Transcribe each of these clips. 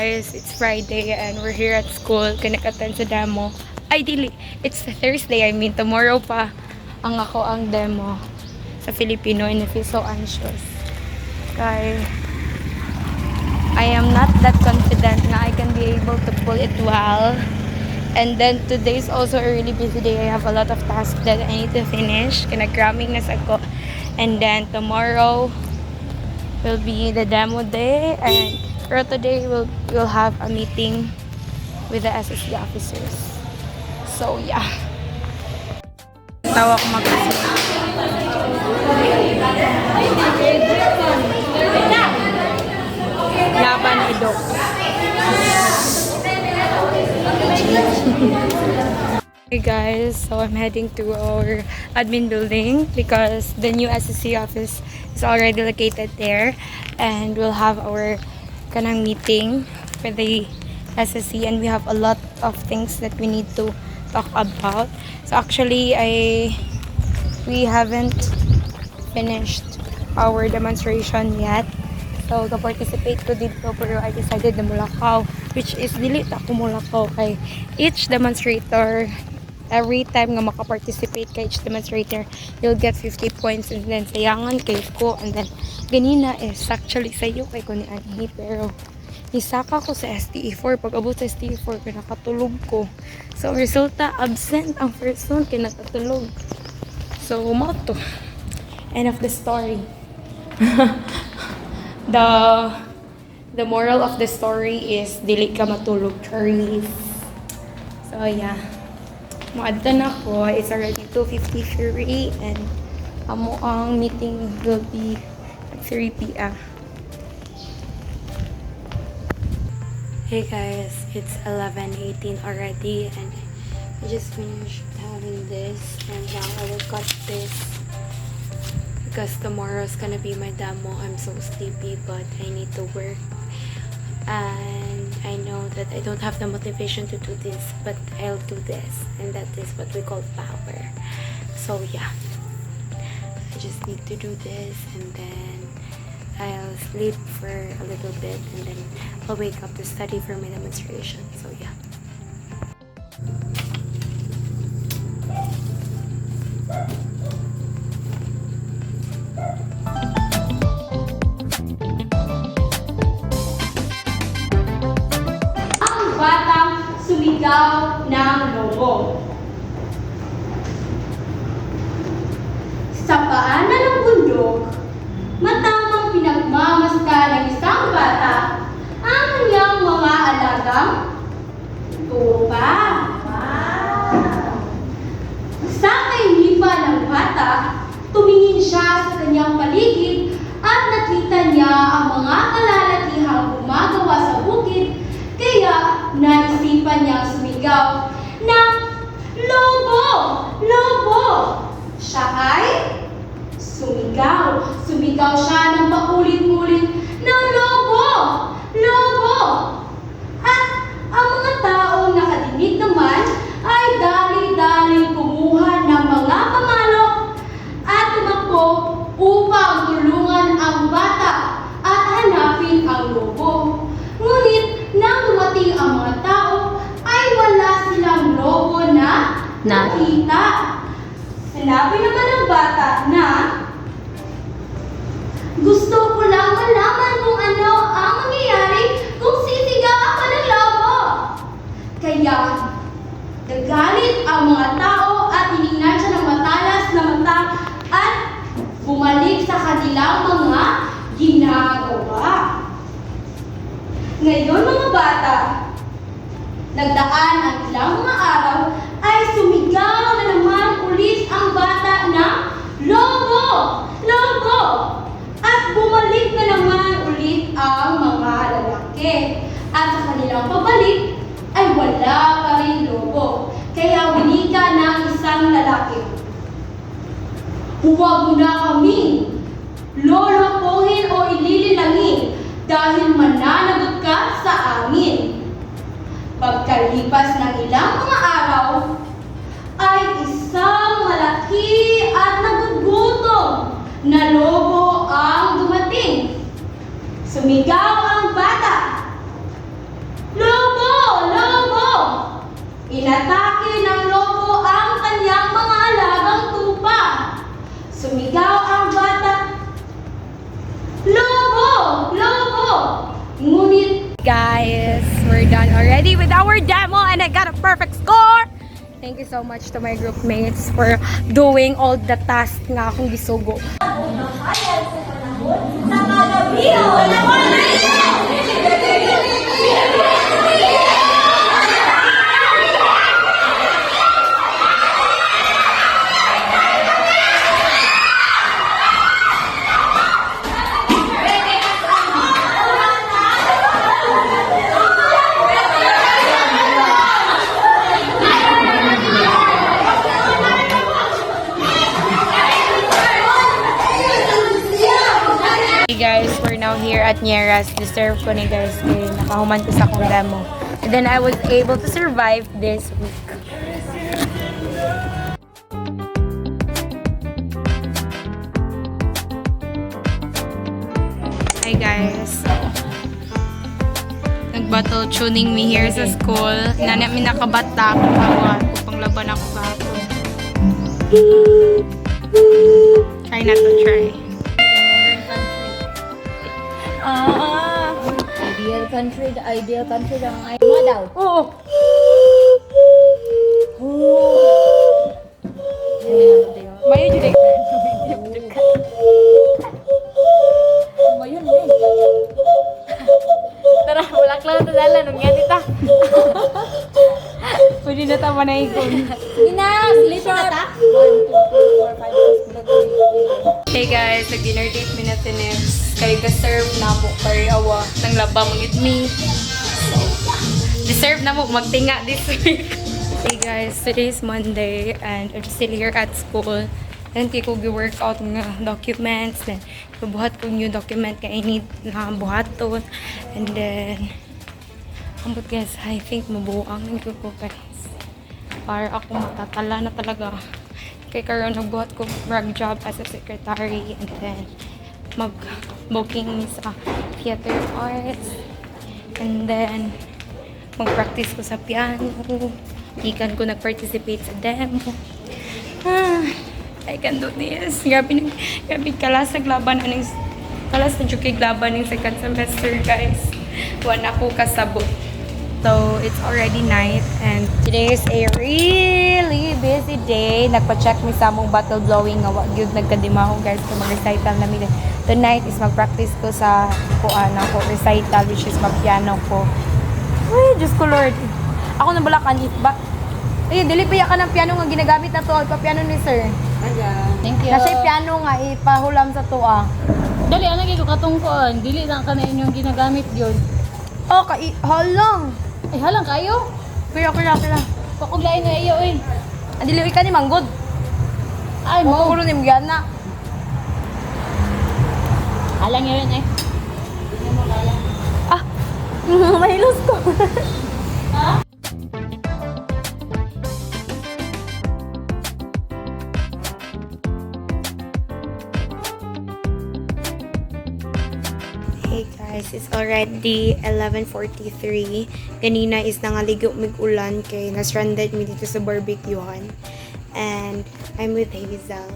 guys, it's Friday and we're here at school. Kinakatan sa demo. Ideally, it's Thursday. I mean, tomorrow pa ang ako ang demo sa Filipino and I feel so anxious. Kaya I am not that confident na I can be able to pull it well. And then today is also a really busy day. I have a lot of tasks that I need to finish. Kinag-cramming na sa ko. And then tomorrow will be the demo day and pero today we'll have a meeting with the SSC officers. So yeah. Tawa ko mag-asma. Laban idok. Hey guys, so I'm heading to our admin building because the new SSC office is already located there and we'll have our kanang meeting for the SSC and we have a lot of things that we need to talk about. So actually we haven't finished our demonstration yet. So ka-participate ko dito pero I decided na mulakaw, which is dili ta ko mulakaw kay each demonstrator. Every time nga maka-participate ka each demonstrator, you'll get 50 points and then sayangan kay ko and then ganina is actually sayo kay ko ni Anhi pero isaka ko sa STE4 pag abot sa STE4 kinakatulog ko. So resulta absent ang first one kinakatulog. So mo to. End of the story. The moral of the story is dili ka matulog, Charis. So yeah. Maadta na ko. It's already 2:53 and amo ang meeting will be at 3 p.m. Hey guys, it's 11:18 already and I just finished having this and now I will cut this because tomorrow's gonna be my demo. I'm so sleepy but I need to work and I know that I don't have the motivation to do this but I'll do this and that is what we call power. So yeah, I just need to do this and then I'll sleep for a little bit and then I'll wake up to study for my demonstration. So yeah. Ang batang sumigaw ng lobo. Sa paanan ng bundok, matamang pinagmamasdan ng isang bata ang kanyang mga alagang tupa. Sa kainipan ng bata, tumingin siya sa kanyang paligid at nakita niya ang mga kalalakihang gumagawa sa bukid, kaya naisipan niyang sumigaw na lobo! Lobo! Siya ay sumigaw. Sumigaw siya ng paulit-ulit na lobo! Lobo! At ang mga taong nakadinig naman ay dali-dali kumuha ng mga pamalo at tumakbo upang tulungan ang bata at hanapin ang lobo. Ngunit nang dumating ang mga tao ay wala silang lobo na nakita. Sinabi naman ng bata na gusto ko lang malaman kung ano ang mangyayari kung sisigaw ako ng lobo. Kaya nagalit ang mga tao at tinignan siya ng matalas na mata at bumalik sa kanilang mga ginagawa. Ngayon mga bata, nagdaan ang ilang mga araw ay sumigaw na naman ulit ang bata na lobo! Lobo! At bumalik na naman ulit ang mga lalaki. At sa kanilang pabalik ay wala pa rin lobo. Kaya winika ng isang lalaki, huwag mo na kaming lolokohin o ilililangin dahil mananagot ka sa amin. Pagkalipas ng ilang mga araw, ay isang malaki at nagugutom na lobo ang dumating. Sumigaw ang bata, Inatake ng lobo ang kanyang mga alagang tupa. Sumigaw ang bata, "Lobo! Lobo!" Ngunit Guys, we're done already with our demo and I got a perfect score! Thank you so much to my group mates for doing all the tasks nga akong gisugo. Hey guys, we're now here at Nieras. Deserve ko ni guys kay nakahuman ko sa akong demo. And then I was able to survive this week. Hi guys. Nag-battle tuning me here sa school. Nana mi nakabata ako tawad ko panglaban ako kahapon. Try not to try. The ideal country lang ay mo daw. Oo. Mayo jud. Mayon eh. Tara, wala lang ta dala nung yan ita. Pwede na ta manaikon. Inas, lito na ta. 1, 2, 3, 4, 5, 6, 7, 8. Hey guys, nag-dinner date mi na tineps. Kay ka-serve na mo kay awa nang laba mo gid mi. So, deserve na mo magtinga this week. Hey guys, today is Monday and I'm still here at school. Then ko gi-workout nga documents, then buhat ko new document kay I need na buhaton. And then ambot guys, I think mabuang ng ko guys. Para ako matatala na talaga. Kay karon nagbuhat ko brag job as a secretary and then mag-booking mi sa theater arts and then mag-practice ko sa piano. Ikan ko nag-participate sa demo. I can do this. Grabe kalas naglaban aning kalas na jukig laban ng second semester guys. Wala ko kasabot. So, it's already night and today is a really busy day. Nagpa-check mi sa among bottle blowing nga wag gyud nagkadimahon guys kung mag-recital na mi. Tonight is mag-practice ko sa recital which is mag-piano ko. Uy, Diyos ko Lord. Ako na balakan if ba? Eh, dili pa ka ng piano nga ginagamit na to. Pa-piano ni sir. Thank you. Kasi piano nga ipahulam sa tuwa. Dali, ano ko katungkon? Dili lang ka na inyong ginagamit yun. Oh, halang. Ay, halang kayo. Kaya. Pakuglain na iyo eh. Dili ka ni manggod. Ay, mo. Puro ni Mgana. Halang yun eh. Ah, mahilos ko. Ha? Hey guys, it's already 11:43. Kanina is nangaligo mig ulan kay na-stranded mi dito sa barbecuehan. And I'm with Hazel.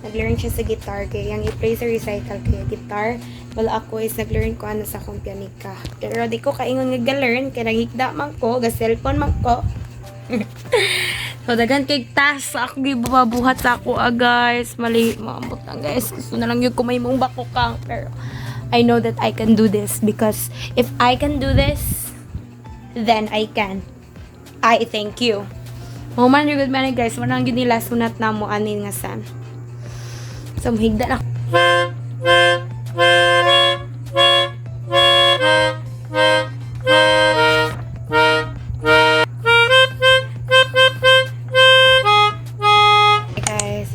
Nag-learn siya sa guitar kay yung i-play sa recital kay guitar. Wala ako is nag-learn ko ano sa akong pianika. Pero di ko kaingon nga ga-learn kay naghigda man ko, ga-cellphone man ko. So dagan kay task ako gibabuhat sa ako guys. Mali maambot lang guys. Gusto na lang yung kumay mong bako kang pero I know that I can do this because if I can do this then I can. I thank you. Human yung good man guys. Manang yun nila sunat na mo anin nga san. So mahigda na.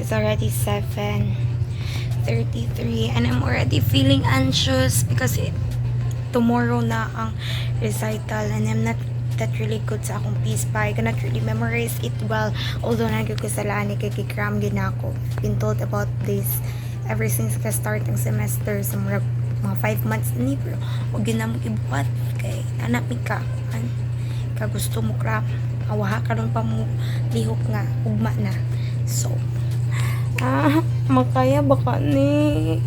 It's already 7:33 and I'm already feeling anxious because tomorrow na ang recital and I'm not that really good sa akong piece pa. I cannot really memorize it well although nagkukusalaan ni kay kikram gid ako. Been told about this ever since ka start ng semester sa mga 5 months ni pero wag yun na mo ibuhat kay anak mi ka ka gusto mo crop, awaha ka nung pamulihok nga ugma na. So, makaya baka ni